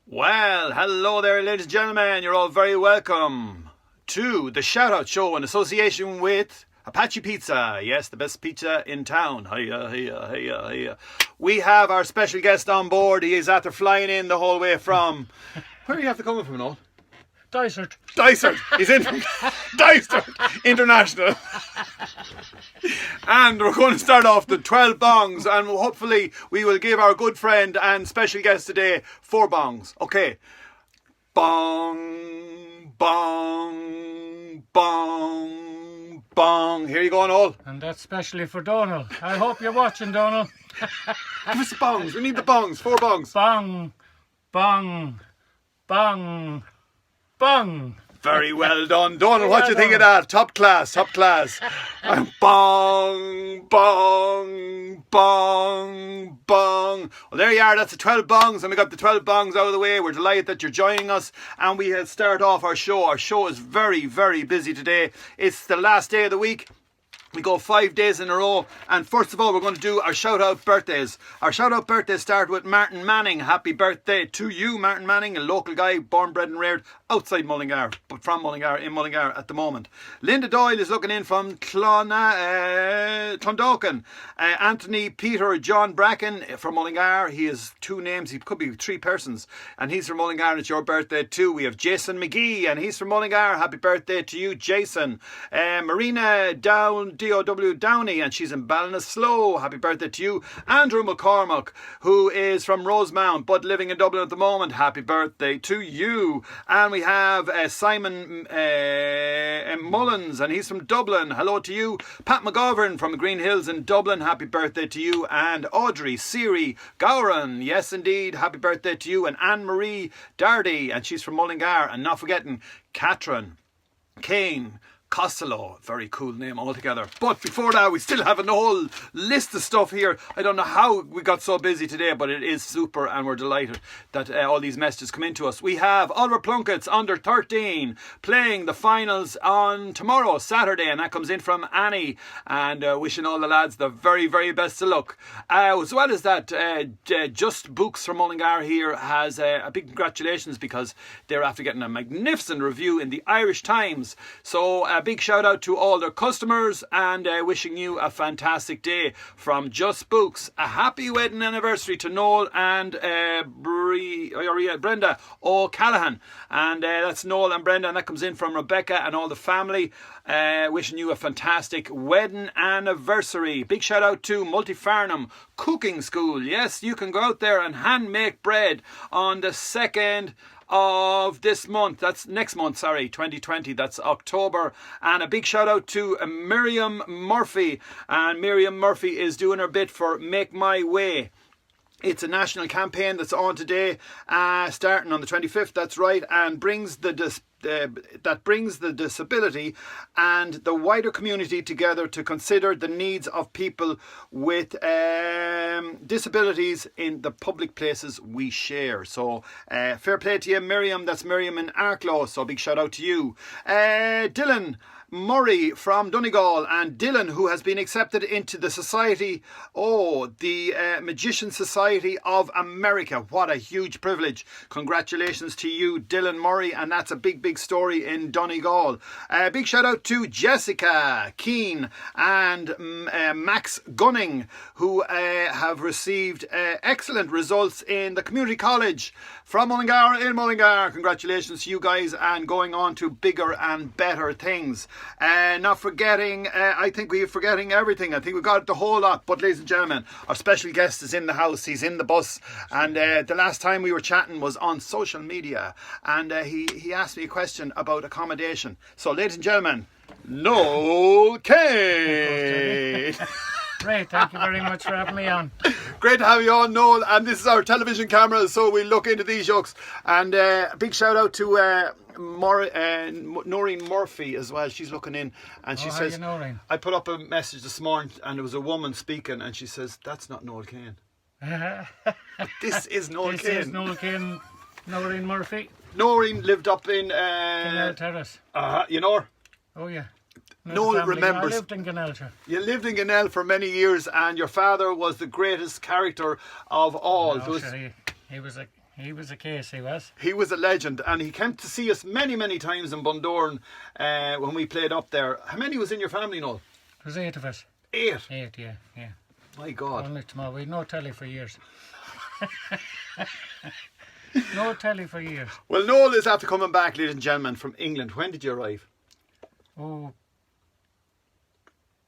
Well, hello there, ladies and gentlemen. You're all very welcome to the Shout Out Show in association with Apache Pizza. Yes, the best pizza in town. Hiya, hiya, hiya, hiya. We have our special guest on board. He is after flying in the whole way from... Where are you after coming from, Noel? Dysart. Dysart. He's in from Dysart International. And we're going to start off the 12 bongs, and hopefully we will give our good friend and special guest today 4 bongs. Okay. Bong, bong, bong, bong. Here you go, Noel. And that's specially for Donal. I hope you're watching, Donal. Give us the bongs. We need the bongs. 4 bongs. Bong, bong, bong, bong. Very well done, Donald. What do you think of that? Top class, top class. Bong, bong, bong, bong. Well, there you are. That's the 12 bongs, and we got the 12 bongs out of the way. We're delighted that you're joining us, and we start off our show. Our show is very, very busy today. It's the last day of the week. We go 5 days in a row, and first of all we're going to do our shout out birthdays. Our shout out birthdays start with Martin Manning. Happy birthday to you, Martin Manning, a local guy, born, bred and reared outside Mullingar, but from Mullingar, in Mullingar at the moment. Linda Doyle is looking in from Clondalkin. Anthony Peter John Bracken from Mullingar. He has 2 names, he could be 3 persons, and he's from Mullingar, and it's your birthday too. We have Jason McGee, and he's from Mullingar. Happy birthday to you, Jason. Marina D.O.W. Downey, and she's in Ballinasloe. Happy birthday to you. Andrew McCormack, who is from Rosemount but living in Dublin at the moment. Happy birthday to you. And we have Simon Mullins, and he's from Dublin. Hello to you. Pat McGovern from the Green Hills in Dublin. Happy birthday to you. And Audrey Siri Gowran, yes indeed, happy birthday to you. And Anne-Marie Dardy, and she's from Mullingar. And not forgetting Catherine Kane Costello, very cool name altogether. But before that, we still have a whole list of stuff here. I don't know how we got so busy today, but it is super, and we're delighted that all these messages come into us. We have Oliver Plunkett's under 13 playing the finals on tomorrow, Saturday, and that comes in from Annie, and wishing all the lads the very, very best of luck. As well as that, Just Books from Mullingar here has a big congratulations, because they're after getting a magnificent review in the Irish Times. So a big shout out to all their customers, and wishing you a fantastic day from Just Books. A happy wedding anniversary to Noel and Brenda O'Callaghan, and that's Noel and Brenda, and that comes in from Rebecca and all the family. Wishing you a fantastic wedding anniversary. Big shout out to Multifarnham Cooking School. Yes, you can go out there and hand make bread on the 2nd of this month. That's next month, 2020. That's October. And a big shout out to Miriam Murphy. And Miriam Murphy is doing her bit for Make My Way. It's a national campaign that's on today, starting on the 25th, that's right, and brings the disability and the wider community together to consider the needs of people with disabilities in the public places we share. So fair play to you, Miriam. That's Miriam in Arklow, so big shout out to you. Dylan Murray from Donegal, and Dylan, who has been accepted into the society, the Magician Society of America. What a huge privilege. Congratulations to you, Dylan Murray, and that's a big, big story in Donegal. Big shout out to Jessica Keane and Max Gunning, who have received excellent results in the community college from Mullingar in Mullingar. Congratulations to you guys, and going on to bigger and better things. Not forgetting, I think we're forgetting everything. I think we got the whole lot. But ladies and gentlemen, our special guest is in the house. He's in the bus, and the last time we were chatting was on social media, and he asked me a question about accommodation. So ladies and gentlemen, Noel Kane. Ray, thank you very much for having me on. Great to have you on, Noel. And this is our television camera, so we look into these jokes. And a big shout out to Noreen Murphy as well. She's looking in, and she says, I put up a message this morning, and there was a woman speaking, and she says, that's not Noel Kane. But this is Noel Kane. This is Noel Kane, Noreen Murphy. Noreen lived up in Canal Terrace. You know her? Oh yeah. Noel remembers. I lived in Gannell. You lived in Gannell for many years, and your father was the greatest character of all. No, sure, he was a He was a case, he was. He was a legend, and he came to see us many, many times in Bundoran when we played up there. How many was in your family, Noel? There was 8 of us. 8? 8, yeah. My God. Only tomorrow. We had no telly for years. No telly for years. Well, Noel is after coming back, ladies and gentlemen, from England. When did you arrive? Oh,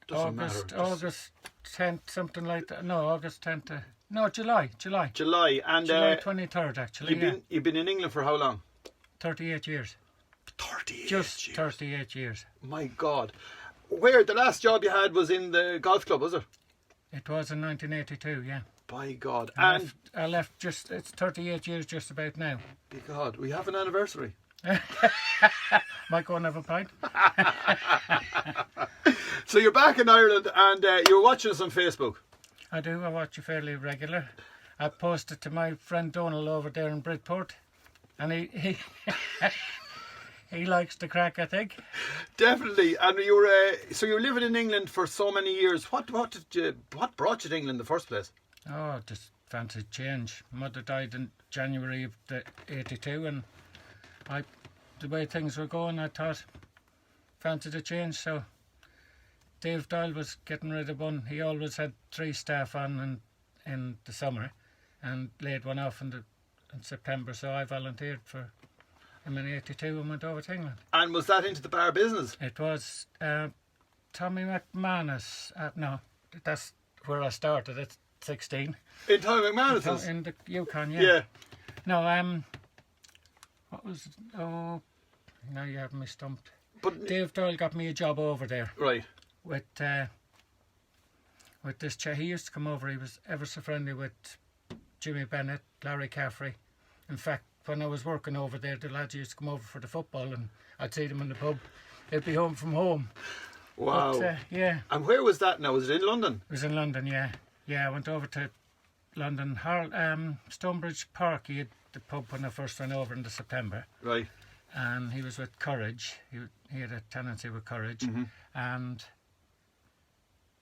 Doesn't matter. August 10th, something like that. No, August 10th. No, July. July. And July 23rd, actually. You've been in England for how long? 38 years. 38 Just years. 38 years. My God. Where the last job you had was in the golf club, was it? It was in 1982, yeah. By God. I left just, it's 38 years just about now. By God, we have an anniversary. Might go and have a pint. So you're back in Ireland and you're watching us on Facebook. I do, I watch you fairly regular. I posted to my friend Donal over there in Bridport, and he he likes the crack, I think. Definitely. And you were so you were living in England for so many years. What brought you to England in the first place? Oh, just fancied change. Mother died in January of the 82, and the way things were going, I thought fancied a change. So Dave Doyle was getting rid of one. He always had 3 staff on in the summer, and laid one off in September. So I volunteered for him in 82 and went over to England. And was that into the bar business? It was Tommy McManus. No, that's where I started at 16. In Tommy McManus's? In the Yukon, yeah. Yeah. No, what was it? Oh, now you have me stumped. But Dave Doyle got me a job over there. Right. With this chap. He used to come over. He was ever so friendly with Jimmy Bennett, Larry Caffrey. In fact, when I was working over there, the lads used to come over for the football, and I'd see them in the pub. They'd be home from home. Wow. But, yeah. And where was that now? Was it in London? It was in London, yeah. Yeah, I went over to London. Stonebridge Park, he had the pub when I first went over in the September. Right. And he was with Courage. He had a tenancy with Courage. Mm-hmm.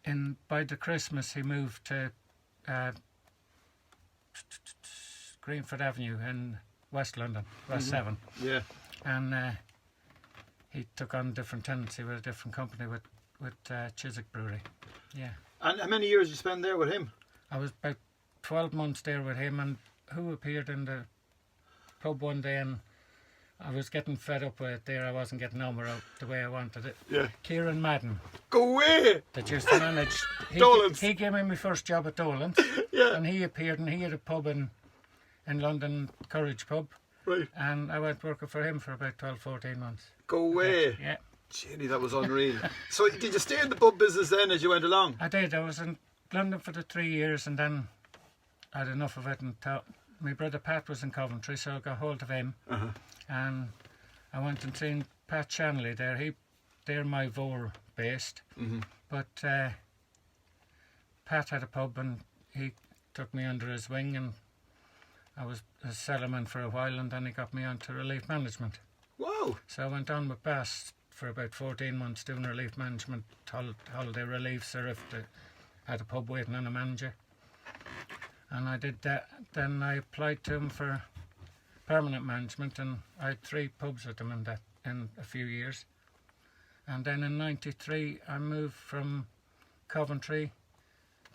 And by the Christmas, he moved to Greenford Avenue in West London, West 7. Yeah. And he took on a different tenancy with a different company with Chiswick Brewery. Yeah. And how many years did you spend there with him? I was about 12 months there with him, and who appeared in the pub one day, and I was getting fed up with it there. I wasn't getting on with it the way I wanted it. Yeah. Kieran Madden. Go away! That used to manage. Dolan's. He gave me my first job at Dolan's. Yeah. And he appeared, and he had a pub in London, Courage Pub. Right. And I went working for him for about 12, 14 months. Go away. Yeah. Jenny, that was unreal. So did you stay in the pub business then as you went along? I did. I was in London for the 3 years, and then I had enough of it, and thought my brother Pat was in Coventry, so I got hold of him. Uh-huh. And I went and seen Pat Shanley there. They're my Vore based. Mm-hmm. But Pat had a pub, and he took me under his wing, and I was a cellarman for a while, and then he got me onto relief management. Wow. So I went on with Bass for about 14 months doing relief management, holiday reliefs, or if they had a pub waiting on a manager. And I did that. Then I applied to him for permanent management, and I had 3 pubs with him in a few years. And then in '93 I moved from Coventry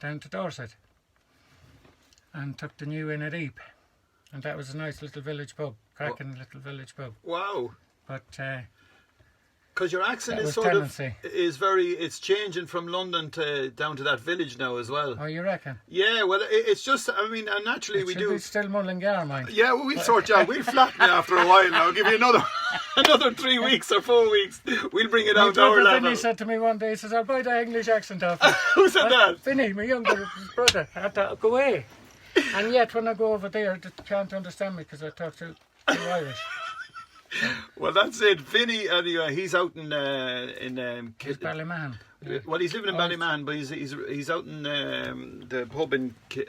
down to Dorset and took the new inn at Ypres. And that was a nice little village pub, cracking little village pub. Wow. But because your accent that is was sort tenancy. it's changing from London to down to that village now as well. Oh, you reckon? Yeah, well, it's just, I mean, and naturally It we should do. be still Mullingar, mind. Yeah, well, we'll sort you out. We'll flatten you after a while now. Give you another 3 weeks or 4 weeks. We'll bring it down to our level. Vinny said to me one day, he says, I'll buy the English accent off you. Who said that? Vinny, my younger brother. I thought, go away. And yet when I go over there, they can't understand me because I talk too Irish. Well, that's it. Vinny, anyway, he's out in He's Ballyman. Yeah. Well, he's living in Ballyman, but he's out in the pub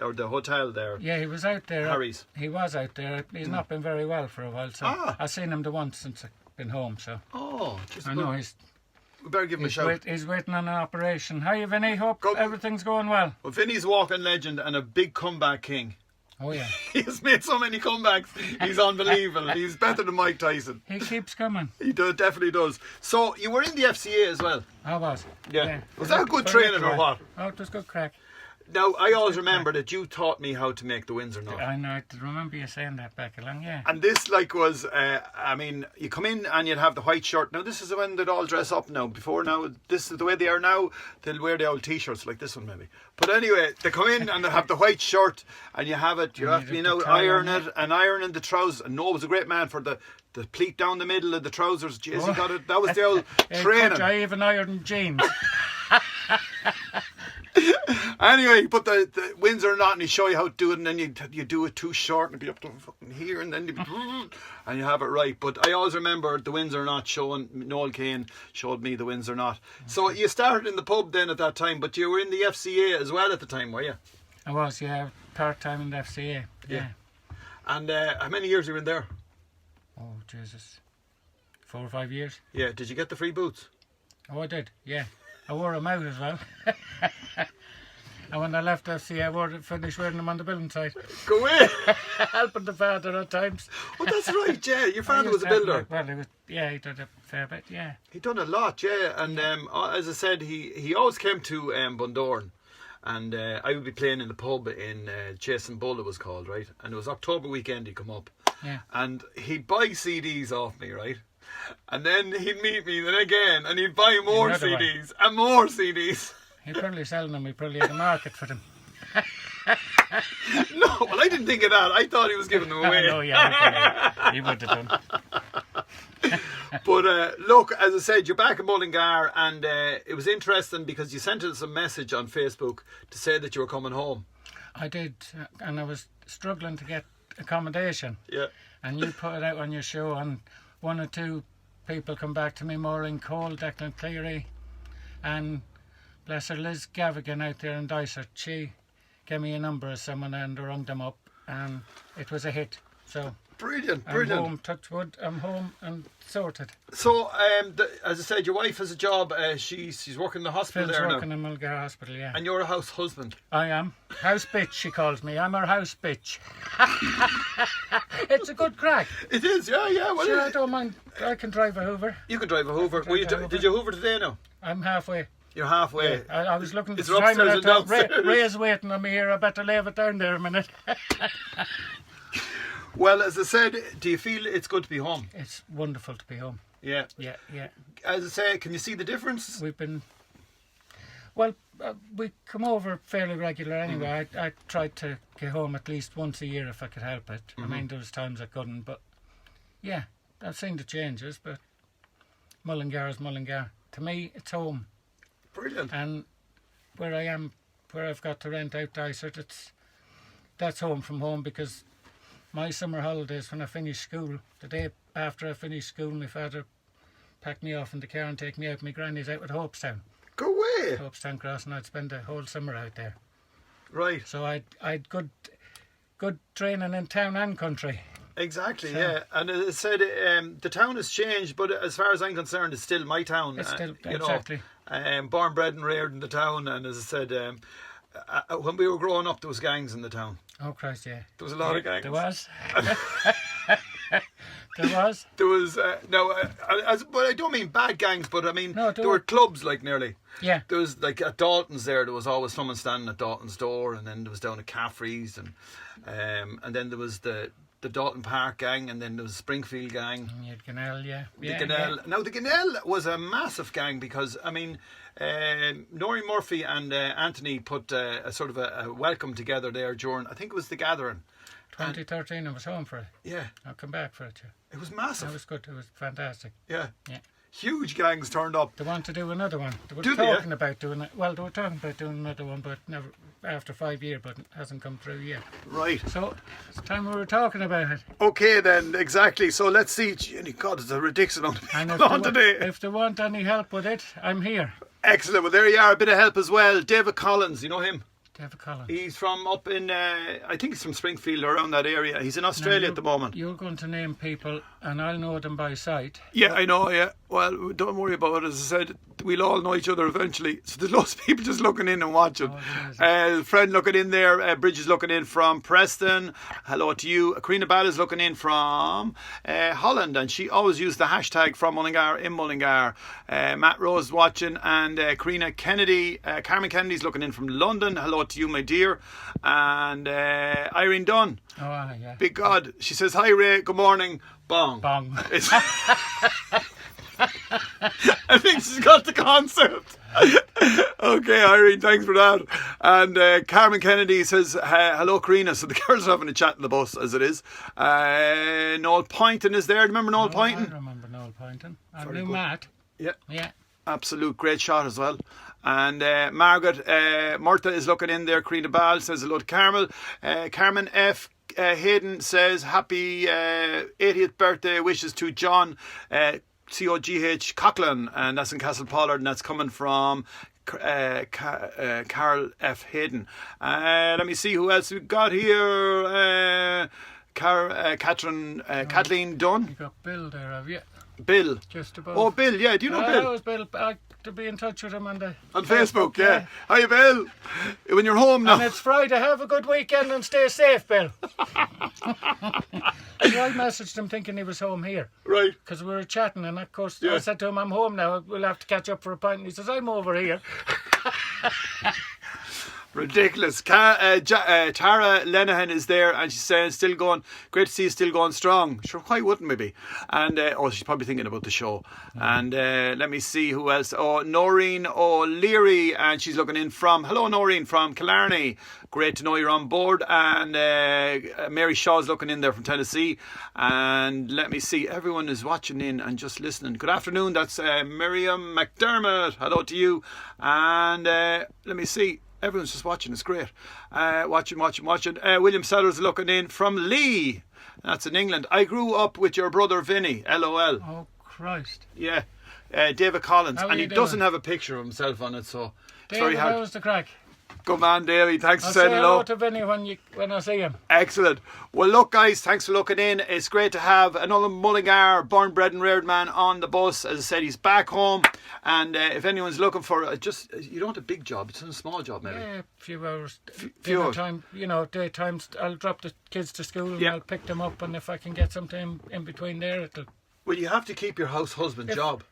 or the hotel there. Yeah, he was out there. Harry's. He was out there. He's not been very well for a while, so I've seen him the once since I've been home. So I know we better give him a shout. He's waiting on an operation. Hiya, Vinny. Hope Go. everything's going well. Well, Vinny's walking legend and a big comeback king. Oh, yeah. He's made so many comebacks. He's unbelievable. He's better than Mike Tyson. He keeps coming. He definitely does. So you were in the FCA as well. I was. Yeah. Was that good training or what? Oh, it was good crack. Now, I always remember that you taught me how to make the Windsor knot. I know, I remember you saying that back along, yeah. And this, like, was, I mean, you come in and you'd have the white shirt. Now, this is when they'd all dress up now. Before now, this is the way they are now. They'll wear the old T-shirts like this one, maybe. But anyway, they come in and they have the white shirt and you have it. You have to, iron it and iron in the trousers. And Noel was a great man for the pleat down the middle of the trousers. Jeez, he got it. That was the old training. I even ironed jeans. Anyway, you put the Windsor knot and he show you how to do it, and then you do it too short and it'd be up to fucking here, and then and you have it right. But I always remember the Windsor knot showing. Noel Kane showed me the Windsor knot. So you started in the pub then at that time, but you were in the FCA as well at the time, were you? I was, yeah, part-time in the FCA, yeah. And how many years were you in there? Oh, Jesus. 4 or 5 years. Yeah, did you get the free boots? Oh, I did, yeah. I wore them out as well. And when I left FCA, I finished wearing them on the building site. Go away! Helping the father at times. Oh, that's right, yeah. Your father was a builder. Well, he did a fair bit, yeah. He done a lot, yeah. And as I said, he always came to Bundoran. And I would be playing in the pub in Chasing Bull, it was called, right? And it was October weekend he'd come up. Yeah. And he'd buy CDs off me, right? And then he'd meet me then again and he'd buy more CDs and more CDs. He'd probably selling them, he probably had a market for them. No, well, I didn't think of that. I thought he was giving them away. No, yeah, he would have done. But look, as I said, you're back in Mullingar, and it was interesting because you sent us a message on Facebook to say that you were coming home. I did, and I was struggling to get accommodation. Yeah. And you put it out on your show, and 1 or 2 people come back to me, Maureen Cole, Declan Cleary, and bless her, Liz Gavigan out there in Dysart. She gave me a number of someone and I rung them up, and it was a hit. So Brilliant. I'm home, touch wood, I'm home and sorted. So, as I said, your wife has a job. She's working in the hospital Phil's there now. working in Mulgar Hospital, yeah. And you're a house husband. I am. House bitch, she calls me. I'm her house bitch. It's a good crack. It is, yeah. Well, Sure, I don't mind. I can drive a Hoover. you can drive a Hoover. Did you Hoover today now? I'm halfway. You're halfway. Yeah, I was looking at It's the time upstairs and and I thought, downstairs. Ray's waiting on me here. I better leave it down there a minute. Well, as I said, do you feel it's good to be home? It's wonderful to be home. Yeah. Yeah. As I say, can you see the difference? We've been... Well, we come over fairly regular anyway. I tried to get home at least once a year if I could help it. I mean, there was times I couldn't, but yeah, I've seen the changes, but Mullingar is Mullingar. To me, it's home. Brilliant. And where I am, where I've got to rent out Dysart, that's home from home, because my summer holidays, when I finish school, the day after I finish school, my father packed me off in the car and take me out. My granny's out with Hopestown. Go away. Hopestown Cross, and I'd spend the whole summer out there. Right. So I'd good training in town and country. Exactly, yeah. And as I said, the town has changed, but as far as I'm concerned, it's still my town. It's still, you exactly. know, born, bred and reared in the town. And as I said, when we were growing up, there was gangs in the town. Oh, Christ, yeah. There was a lot of gangs. There was. There was. There was, but I don't mean bad gangs, but I mean, No, there were clubs, like, nearly. Yeah. There was, like, at Dalton's there was always someone standing at Dalton's door, and then there was down at Caffrey's, and then there was the Dalton Park gang, and then there was the Springfield gang. You had Gannell, yeah. The Gannell. Now, the Gannell was a massive gang because, I mean, Norrie Murphy and Anthony put a sort of a welcome together there during, I think it was the Gathering. 2013, I was home for it. Yeah. I'll come back for it, yeah. It was massive. It was good. It was fantastic. Yeah. Yeah. Huge gangs turned up. They want to do another one. They were Do they, talking about doing it. Well, they were talking about doing another one, but never after 5 years, but it hasn't come through yet. Right. So it's time we were talking about it. Okay then, exactly. So let's see. God, it's a ridiculous amount of And people on today. if they want any help with it, I'm here. Excellent. Well, there you are. A bit of help as well. David Collins, you know him? David Collins. He's from up in, I think he's from Springfield, around that area. He's in Australia at the moment. You're going to name people, and I'll know them by sight. Yeah, I know, yeah. Well, don't worry about it. As I said, we'll all know each other eventually. So there's lots of people just looking in and watching. Friend looking in there. Bridge is looking in from Preston. Hello to you. Karina Ball is looking in from Holland, and she always used the hashtag from Mullingar in Mullingar. Matt Rose watching, and Karina Kennedy. Carmen Kennedy's looking in from London. Hello to you, my dear. And Irene Dunn. Oh, yeah. Big God. She says, hi Ray, good morning. Bong. Bong. I think she's got the concept. Okay, Irene, thanks for that. And Carmen Kennedy says, hello, Karina. So the girls are having a chat in the bus, as it is. Noel Poynton is there. Remember Noel Poynton? I remember Noel Poynton. I Very knew good. Matt. Yeah. Absolute great shot as well. And Margaret Murtha is looking in there. Karina Ball says hello to Carmel. Carmen F. Hayden says happy 80th birthday wishes to John COGH Coughlin, and that's in Castle Pollard, and that's coming from Carl F. Hayden. Let me see who else we've got here. Kathleen Dunn. You got Bill there, have you? Bill. Just above. Oh, Bill, yeah. Do you know Bill? That was Bill. To be in touch with him on Facebook, yeah. Hi, Bill. When you're home now. And it's Friday. Have a good weekend and stay safe, Bill. I messaged him thinking he was home here. Right. Because we were chatting, and of course I said to him, I'm home now. We'll have to catch up for a pint. And he says, I'm over here. Ridiculous. Tara Lenahan is there, and she's saying still going, great to see you still going strong. Sure, why wouldn't we be? And she's probably thinking about the show. And let me see who else. Noreen O'Leary, and she's looking in from, hello Noreen, from Killarney. Great to know you're on board. And Mary Shaw's looking in there from Tennessee. And let me see, everyone is watching in and just listening. Good afternoon, that's Miriam McDermott. Hello to you. And let me see, everyone's just watching. It's great. Watching. William Sellers looking in from Lee. That's in England. I grew up with your brother Vinny. LOL. Oh, Christ. Yeah. David Collins. How are And he you doesn't doing? have a picture of himself on it, so it's David, very hard. how's the crack? Good man, Davey. Thanks I'll for say saying hello hello. to Vinny when I see him. Excellent. Well, look, guys, thanks for looking in. It's great to have another Mullingar, born, bred and reared man on the bus. As I said, he's back home. And if anyone's looking for you don't want a big job, it's a small job, maybe. Yeah, a few hours. Few hours. Time, daytimes, I'll drop the kids to school and Yeah. I'll pick them up. And if I can get something in between there, it'll. Well, you have to keep your house husband job.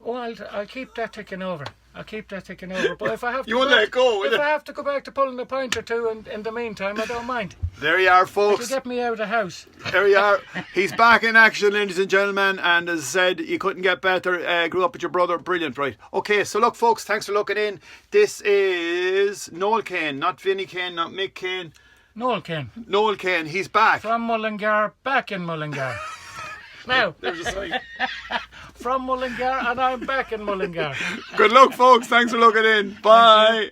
Oh, I'll keep that ticking over. But if I have to You won't let it go, will if you? I have to go back to pulling a pint or two in the meantime, I don't mind. There you are, It'll folks. get me out of the house. There you are. He's back in action, ladies and gentlemen. And as I said, you couldn't get better. Grew up with your brother. Brilliant, right? Okay, so look, folks, thanks for looking in. This is Noel Kane, not Vinny Kane, not Mick Kane. Noel Kane. Noel Kane, he's back. From Mullingar, back in Mullingar. Now, There's a sign. from Mullingar, and I'm back in Mullingar. Good luck, folks. Thanks for looking in. Bye.